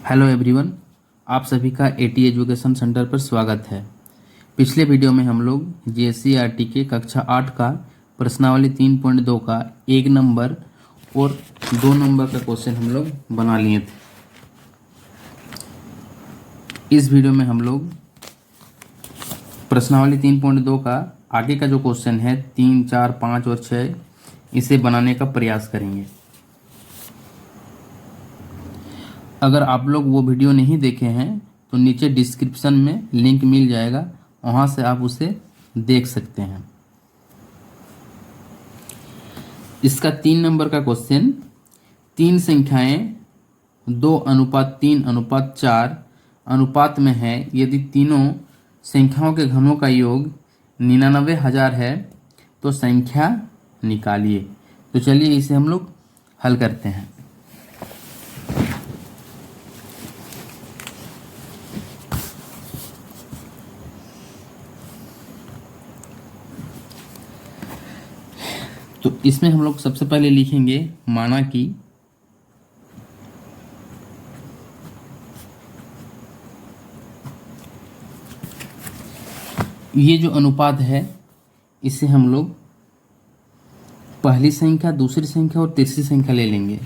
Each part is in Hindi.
हेलो एवरीवन, आप सभी का एटी एजुकेशन सेंटर पर स्वागत है। पिछले वीडियो में हम लोग जीएससीईआरटी के कक्षा 8 का प्रश्नावली 3.2 का 1 नंबर और 2 नंबर का क्वेश्चन हम लोग बना लिए थे। इस वीडियो में हम लोग प्रश्नावली 3.2 का आगे का जो क्वेश्चन है 3, 4, 5 और 6 इसे बनाने का प्रयास करेंगे। अगर आप लोग वो वीडियो नहीं देखे हैं तो नीचे डिस्क्रिप्शन में लिंक मिल जाएगा, वहाँ से आप उसे देख सकते हैं। इसका 3 नंबर का क्वेश्चन, 3 संख्याएं 2:3:4 अनुपात में है। यदि तीनों संख्याओं के घनों का योग 99,000 है तो संख्या निकालिए। तो चलिए इसे हम लोग हल करते हैं। तो इसमें हम लोग सबसे पहले लिखेंगे माना कि ये जो अनुपात है इसे हम लोग पहली संख्या, दूसरी संख्या और तीसरी संख्या ले लेंगे।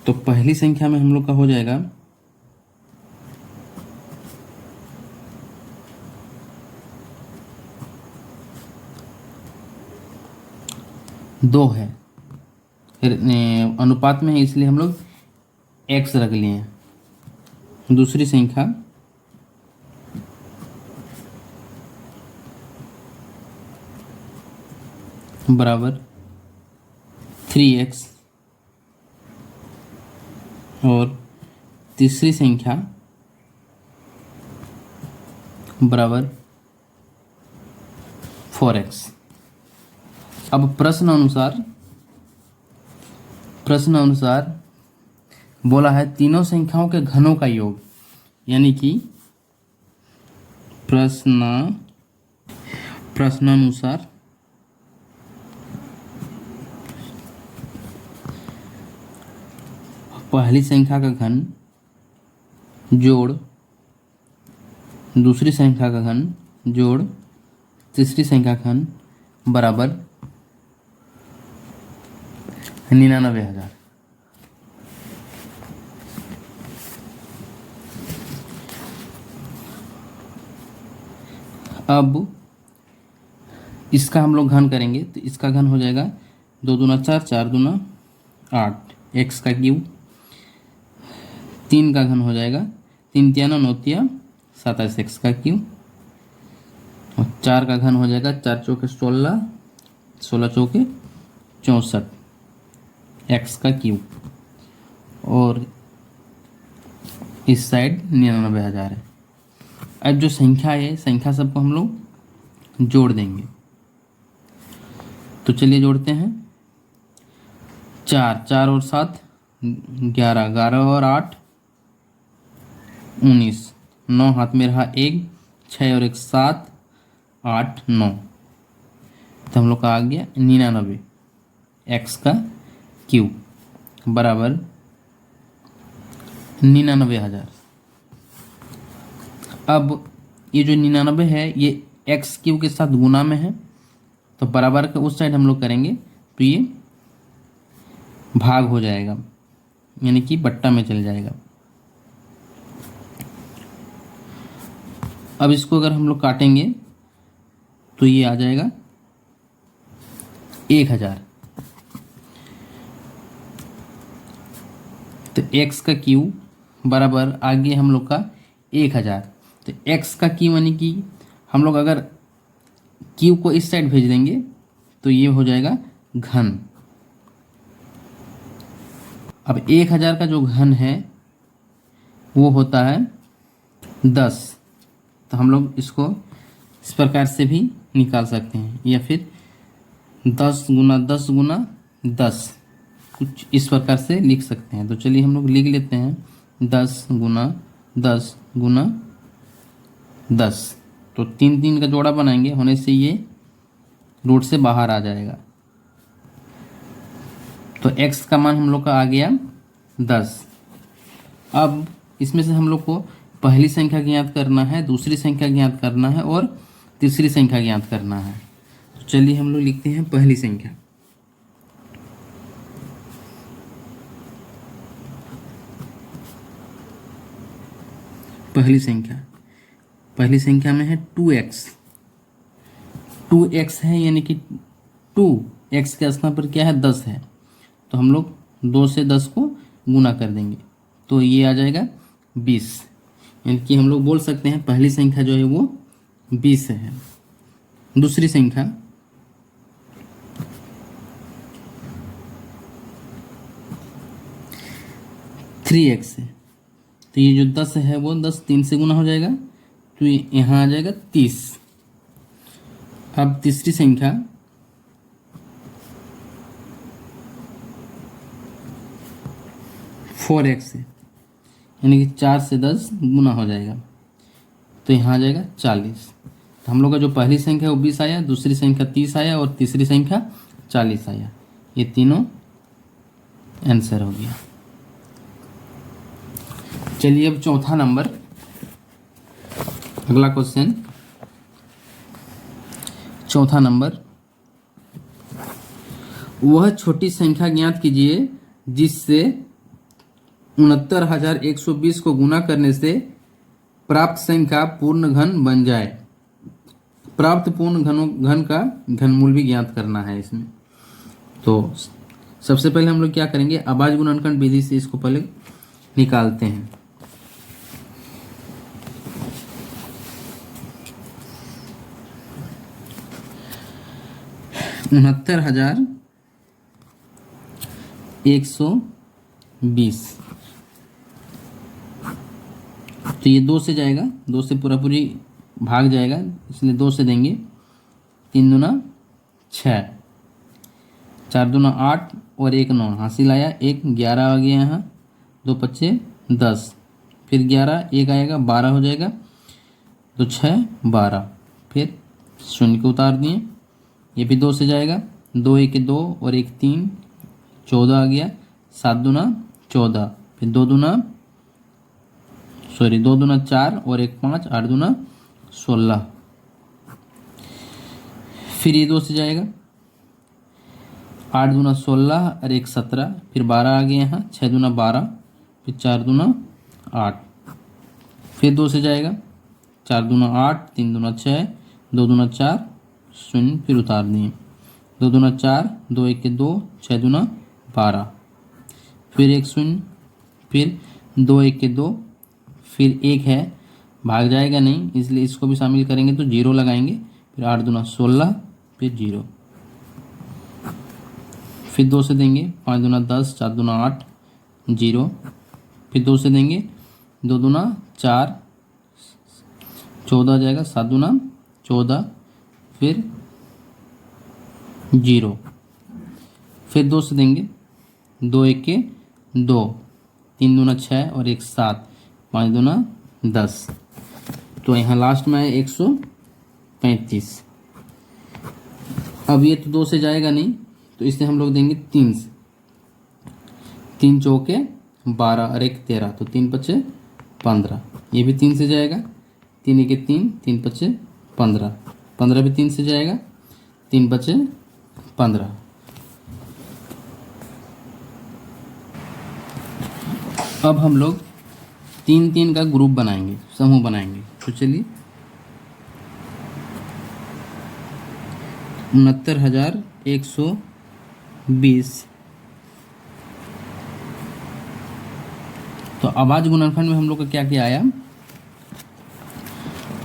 तो पहली संख्या में हम लोग का हो जाएगा 2 है, फिर अनुपात में है इसलिए हम लोग x रख लिए हैं। दूसरी संख्या बराबर 3x और तीसरी संख्या बराबर 4x। अब प्रश्न अनुसार बोला है तीनों संख्याओं के घनों का योग, यानी कि प्रश्नानुसार पहली संख्या का घन जोड़ दूसरी संख्या का घन जोड़ तीसरी संख्या का घन बराबर 99,000। अब इसका हम लोग घन करेंगे तो इसका घन हो जाएगा 2 दूना 4, 4 दूना 8, x का क्यूब। 3 का घन हो जाएगा 3 तिया 9, 9 तिया 27, x का क्यूब। और 4 का घन हो जाएगा 4 चौके 16, 16 चौके 64, x का क्यूब। और इस साइड 99,000 है। अब जो संख्या है, संख्या सबको हम लोग जोड़ देंगे। तो चलिए जोड़ते हैं। 4, 4 और 7 11, 11 और 8 19, 9 हाथ में रहा 1, 6 और 1 7, 8 9। तो हम लोग का आ गया 99 x का क्यूब बराबर 99,000। अब ये जो 99 है ये x क्यूब के साथ गुना में है, तो बराबर के उस साइड हम लोग करेंगे तो ये भाग हो जाएगा, यानी कि बट्टा में चल जाएगा। अब इसको अगर हम लोग काटेंगे तो ये आ जाएगा 1,000। तो x का क्यूब बराबर आ गया हम लोग का 1,000। तो x का क्यूब यानी कि हम लोग अगर क्यूब को इस साइड भेज देंगे तो ये हो जाएगा घन। अब 1,000 का जो घन है वो होता है 10। तो हम लोग इसको इस प्रकार से भी निकाल सकते हैं, या फिर 10 गुना 10 गुना 10, कुछ इस प्रकार से लिख सकते हैं। तो चलिए हम लोग लिख लेते हैं 10 गुना 10 गुना 10। तो 3 3 का जोड़ा बनाएंगे, होने से ये रूट से बाहर आ जाएगा। तो x का मान हम लोग का आ गया 10। अब इसमें से हम लोग को पहली संख्या ज्ञात करना है, दूसरी संख्या ज्ञात करना है और तीसरी संख्या ज्ञात करना है। तो चलिए हम लोग लिखते हैं पहली संख्या। पहली संख्या में है 2x। 2x है यानी कि 2x के स्थान पर क्या है 10 है, तो हम लोग 2 से 10 को गुना कर देंगे तो ये आ जाएगा 20। यानी कि हम लोग बोल सकते हैं पहली संख्या जो है वो 20 है। दूसरी संख्या 3x है, तो ये जो 10 है वो 10 3 से गुना हो जाएगा तो ये यहाँ आ जाएगा 30। अब तीसरी संख्या 4x है, यानी कि 4 से 10 गुना हो जाएगा तो यहाँ आ जाएगा 40। तो हम लोग का जो पहली संख्या है वो 20 आया, दूसरी संख्या 30 आया और तीसरी संख्या 40 आया। ये तीनों आंसर हो गया। चलिए अब चौथा नंबर, अगला क्वेश्चन। चौथा नंबर, वह छोटी संख्या ज्ञात कीजिए जिससे 69,120 को गुना करने से प्राप्त संख्या पूर्ण घन बन जाए। प्राप्त पूर्ण घन का घनमूल भी ज्ञात करना है इसमें। तो सबसे पहले हम लोग क्या करेंगे, अभाज्य गुणनखंड विधि से इसको पहले निकालते हैं। उनहत्तर हजार 120, तो ये 2 से जाएगा, 2 से पूरा पूरी भाग जाएगा इसलिए 2 से देंगे। 3 दूना 6, 4 दूना 8 और 1 9 हासिल आया, 1 11 आ गया यहाँ, 2 पच्चे 10, फिर 11 1 आएगा 12 हो जाएगा, तो 6 12, फिर शून्य को उतार दिए, ये भी 2 से जाएगा, 2 1 2 और 1 3 14 आ गया, 7 दूना 14, फिर 2 दूना 4 और 1 5, 8 दूना 16, फिर ये 2 से जाएगा, 8 दूना 16 और 1 17, फिर 12 आ गया यहाँ, 6 दूना 12, फिर 4 दूना 8, फिर 2 से जाएगा, 4 दूना 8, 3 दूना 6, 2 दूना 4 शून्य, फिर उतार दिए, 2 दूना 4, 2 1 2, 6 दूना 12, फिर 1 शून्य, फिर 2 1 2, फिर 1 है भाग जाएगा नहीं इसलिए इसको भी शामिल करेंगे तो 0 लगाएंगे, फिर 8 दूना 16, फिर 0, फिर 2 से देंगे, 5 दूना 10, 4 दूना 8 0, फिर 2 से देंगे, 2 दूना 4 14 आ जाएगा, 7 दूना 14, फिर 0, फिर 2 से देंगे, 2 1 2, 3 दूना 6 और 1 7, 5 दूना 10, तो यहाँ लास्ट में है 135। अब ये तो 2 से जाएगा नहीं तो इससे हम लोग देंगे 3 से, 3 चौके 12 और 1 13, तो 3 पच्चे 15, ये भी 3 से जाएगा, 3 1 3, 3 पच्चे 15, 15 भी 3 से जाएगा, 3 बचे 15। अब हम लोग 3 3 का ग्रुप बनाएंगे, समूह बनाएंगे। तो चलिए 69,120, तो अभाज्य गुणनखंड में हम लोग का क्या क्या आया,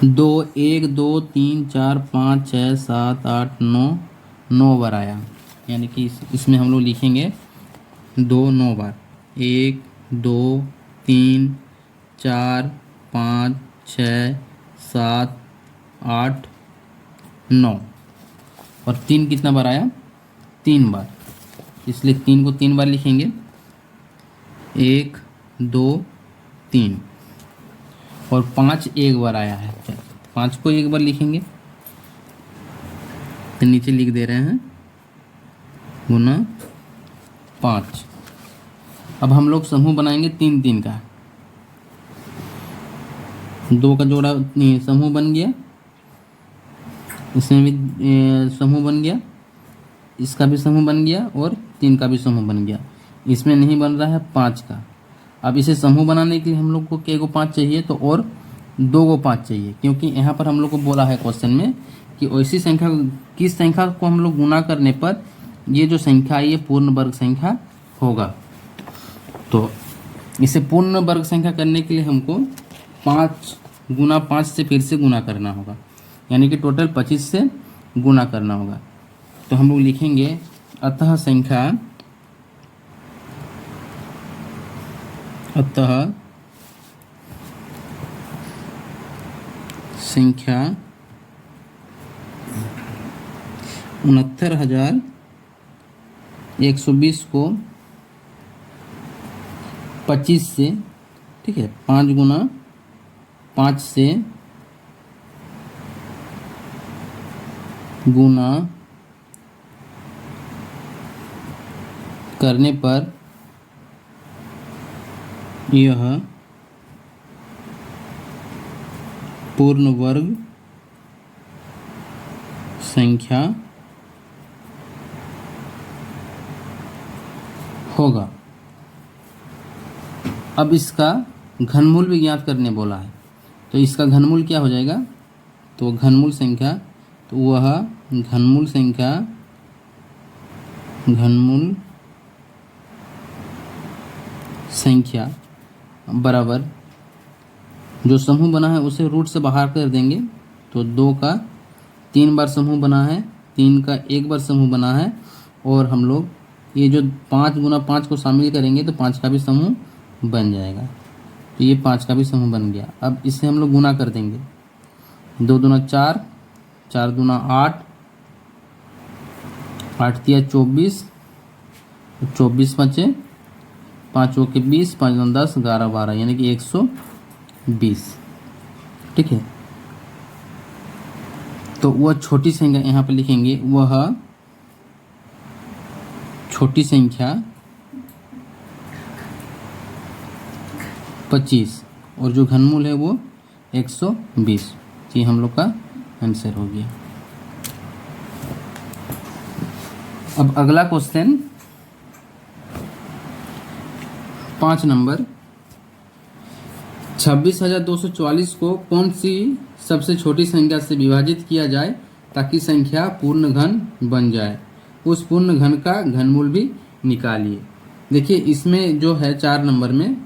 2 1 2 3 4 5 6 7 8 9 9 बार आया, यानी कि इसमें हम लोग लिखेंगे 2 9 बार, 1 2 3 4 5 6 7 8 9, और 3 कितना बार आया, 3 बार, इसलिए 3 को 3 बार लिखेंगे, 1 2 3, और 5 एक बार आया है, 5 को एक बार लिखेंगे, तो नीचे लिख दे रहे हैं गुना 5। अब हम लोग समूह बनाएंगे 3 3 का, 2 का जोड़ा समूह बन गया, इसमें भी समूह बन गया, इसका भी समूह बन गया और 3 का भी समूह बन गया। इसमें नहीं बन रहा है 5 का। अब इसे समूह बनाने के लिए हम लोग को के को 5 चाहिए, तो और 2 को 5 चाहिए, क्योंकि यहाँ पर हम लोग को बोला है क्वेश्चन में कि ऐसी संख्या, किस संख्या को हम लोग गुना करने पर ये जो संख्या है ये पूर्ण वर्ग संख्या होगा। तो इसे पूर्ण वर्ग संख्या करने के लिए हमको 5 गुना 5 से फिर से गुना करना होगा, यानी कि टोटल 25 से गुना करना होगा। तो हम लोग लिखेंगे अतः संख्या अतः संख्या 69,120 को 25 से, ठीक है, 5 गुना 5 से गुना करने पर यह पूर्ण वर्ग संख्या होगा। अब इसका घनमूल भी ज्ञात करने बोला है, तो इसका घनमूल क्या हो जाएगा, तो घनमूल संख्या, तो वह घनमूल संख्या, घनमूल संख्या बराबर जो समूह बना है उसे रूट से बाहर कर देंगे। तो 2 का 3 बार समूह बना है, 3 का 1 बार समूह बना है, और हम लोग ये जो 5 गुना 5 को शामिल करेंगे तो 5 का भी समूह बन जाएगा। तो ये 5 का भी समूह बन गया। अब इसे हम लोग गुना कर देंगे, 2 दूना 4, 4 दूना 8, 8 तिया 24, 24 बचे, 5 के 20, 5 दूना 10, 11 12, यानी कि 120, ठीक है। तो वह छोटी संख्या यहाँ पे लिखेंगे, वह छोटी संख्या 25 और जो घनमूल है वो 120। ये हम लोग का आंसर हो गया। अब अगला क्वेश्चन 5 नंबर, 26,244 को कौन सी सबसे छोटी संख्या से विभाजित किया जाए ताकि संख्या पूर्ण घन बन जाए, उस पूर्ण घन का घनमूल भी निकालिए। देखिए इसमें जो है 4 नंबर में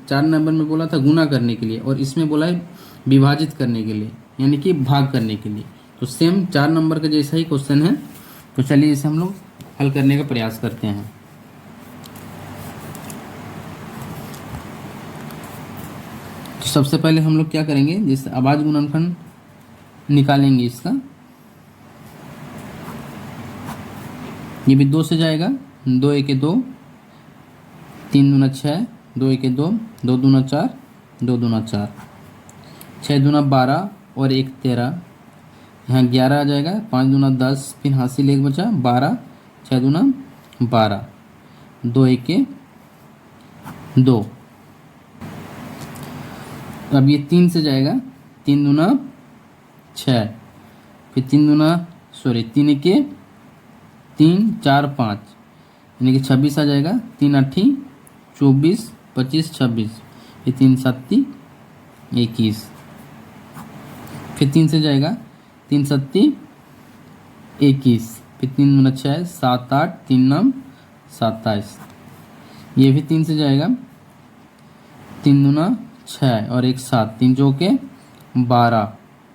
बोला था गुना करने के लिए, और इसमें बोला है विभाजित करने के लिए, यानी कि भाग करने के लिए। तो सेम 4 नंबर का जैसा ही क्वेश्चन है। तो चलिए इसे हम लोग हल करने का प्रयास करते हैं। तो सबसे पहले हम लोग क्या करेंगे, जैसे आवाज गुणनखंड निकालेंगे इसका। ये भी 2 से जाएगा, 2 1 2, 3 दूना 6, 2 1 2, 2 दूना 4, 2 दूना 4, 6 दूना 12 और 1 13, यहाँ 11 आ जाएगा, 5 दूना 10, फिर हासिल 1 बचा 12, 6 दूना 12, 2 1 2। अब ये 3 से जाएगा, 3 दूना 6, फिर 3 1 3 4 5, यानी कि 26 आ जाएगा, 3 8 24, 25 26, फिर 3 7 21, फिर 3 से जाएगा, 3 7 21, फिर 3 दूना 6, 7 8, 3 9 27, ये भी 3 से जाएगा, 3 दूना 6 और 1 7, 3 चौके 12,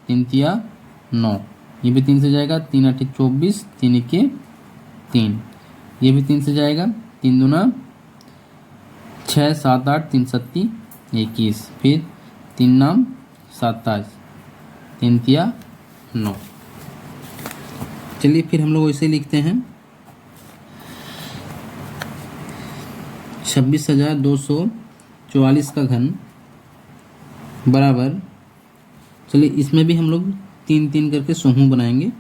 3 तिया 9, ये भी 3 से जाएगा, 3 8 24, 3 1 3, ये भी 3 से जाएगा, 3 दूना 6 7 8, 3 7 21, फिर 3 9 27, 3 तिया 9। चलिए फिर हम लोग वैसे लिखते हैं, 26,244 का घन बराबर, चलिए इसमें भी हम लोग 3 3 करके समूह बनाएंगे।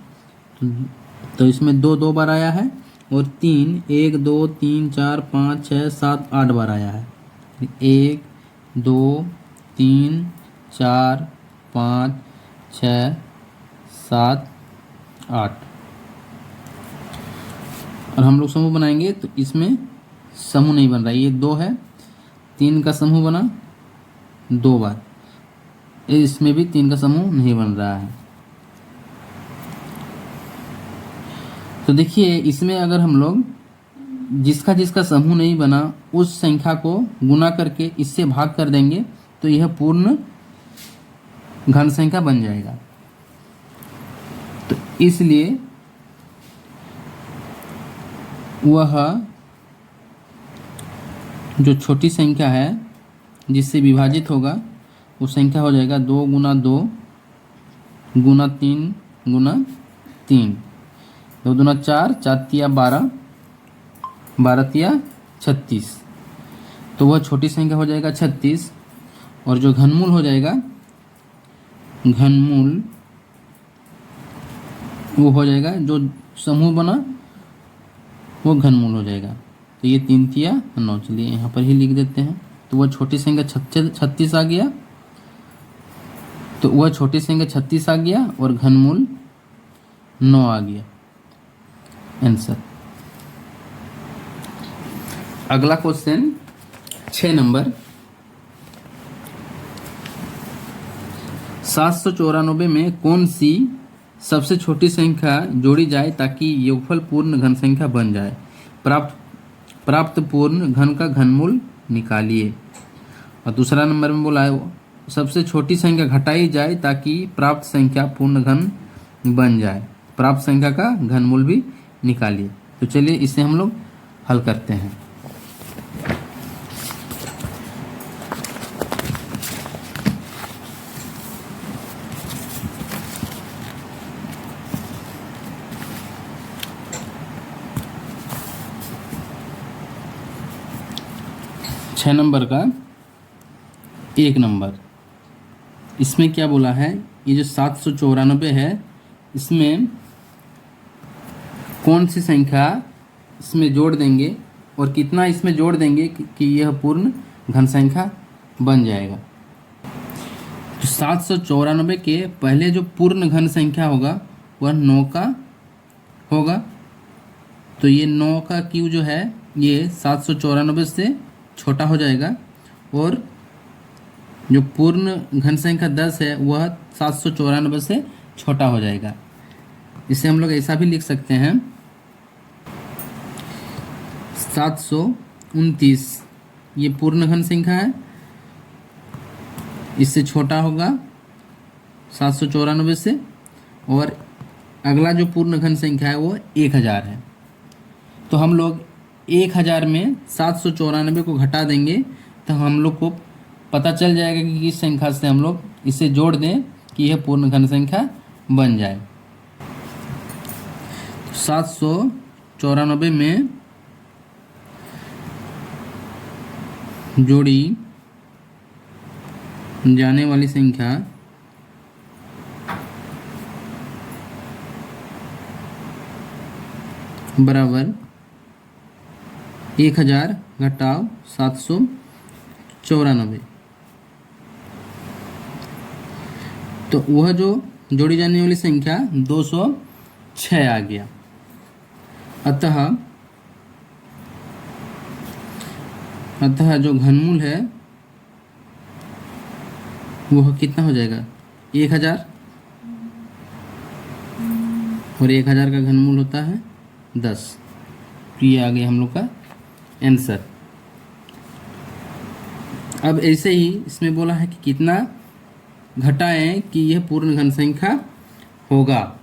तो इसमें 2 2 बार आया है, और 3 1 2 3 4 5 6 7 8 बार आया है। 1 2 3 4 5 6 7 8 और हम लोग समूह बनाएंगे तो इसमें समूह नहीं बन रहा है। ये 2 है, 3 का समूह बना 2 बार, इसमें भी 3 का समूह नहीं बन रहा है। तो देखिए इसमें अगर हम लोग जिसका जिसका समूह नहीं बना उस संख्या को गुना करके इससे भाग कर देंगे तो यह पूर्ण घन संख्या बन जाएगा। तो इसलिए वह जो छोटी संख्या है जिससे विभाजित होगा वो संख्या हो जाएगा 2 गुना 2 गुना 3 गुना 3, 2 दूना 4, 4 तिया 12, 12 तिया 36। तो वह छोटी संख्या हो जाएगा 36 और जो घनमूल हो जाएगा, घनमूल वो हो जाएगा जो समूह बना वो घनमूल हो जाएगा। तो ये 3 तिया 9, चलिए यहाँ पर ही लिख देते हैं। तो वह छोटी संख्या 36 आ गया, तो वह छोटी संख्या 36 आ गया और घनमूल 9 आ गया आंसर। अगला क्वेश्चन 6 नंबर, 794 में कौन सी सबसे छोटी संख्या जोड़ी जाए ताकि योगफल पूर्ण घन संख्या बन जाए? प्राप्त पूर्ण घन का घनमूल निकालिए। और दूसरा नंबर में बोला है सबसे छोटी संख्या घटाई जाए ताकि प्राप्त संख्या पूर्ण घन बन जाए। प्राप्त संख्या का घनमूल भी निकालिए। तो चलिए इसे हम लोग हल करते हैं। छः नंबर का 1 नंबर, इसमें क्या बोला है? ये जो 794 है इसमें कौन सी संख्या इसमें जोड़ देंगे और कितना इसमें जोड़ देंगे कि यह पूर्ण घन संख्या बन जाएगा। तो 794 के पहले जो पूर्ण घन संख्या होगा वह 9 का होगा। तो ये 9 का क्यू जो है ये 794 से छोटा हो जाएगा और जो पूर्ण घन संख्या 10 है वह 794 से छोटा हो जाएगा। इसे हम लोग ऐसा भी लिख सकते हैं 729 ये पूर्ण घन संख्या है, इससे छोटा होगा 794 से, और अगला जो पूर्ण घन संख्या है वो 1000 है। तो हम लोग 1000 में 794 को घटा देंगे तो हम लोग को पता चल जाएगा कि किस संख्या से हम लोग इसे जोड़ दें कि यह पूर्ण घन संख्या बन जाए। 794 में जोड़ी जाने वाली संख्या बराबर 1000 घटाव 794। तो वह जो जोड़ी जाने वाली संख्या 206 आ गया। अतः जो घनमूल है वह कितना हो जाएगा? 1000 और 1000 का घनमूल होता है 10। तो ये आ गया हम लोग का आंसर। अब ऐसे ही इसमें बोला है कि कितना घटाएं कि यह पूर्ण घन संख्या होगा।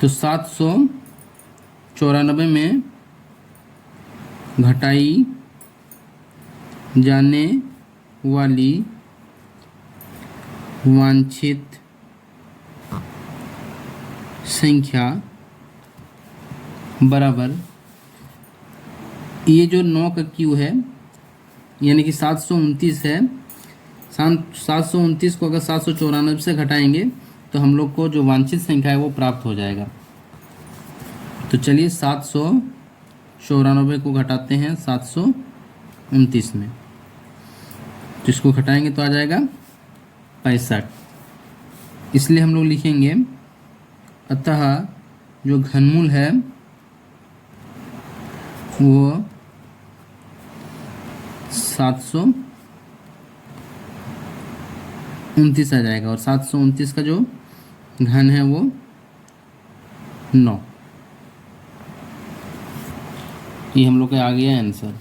तो 794 में घटाई जाने वाली वांछित संख्या बराबर ये जो 9 का क्यू है यानी कि 729 है। 729 को अगर 794 से घटाएंगे तो हम लोग को जो वांछित संख्या है वो प्राप्त हो जाएगा। तो चलिए 794 94 को घटाते हैं 729 में, तो इसको घटाएंगे तो आ जाएगा 65। इसलिए हम लोग लिखेंगे अतः जो घनमूल है वो 729 आ जाएगा, और 729 का जो घन है वो 9। ये हम लोग का आ गया आंसर।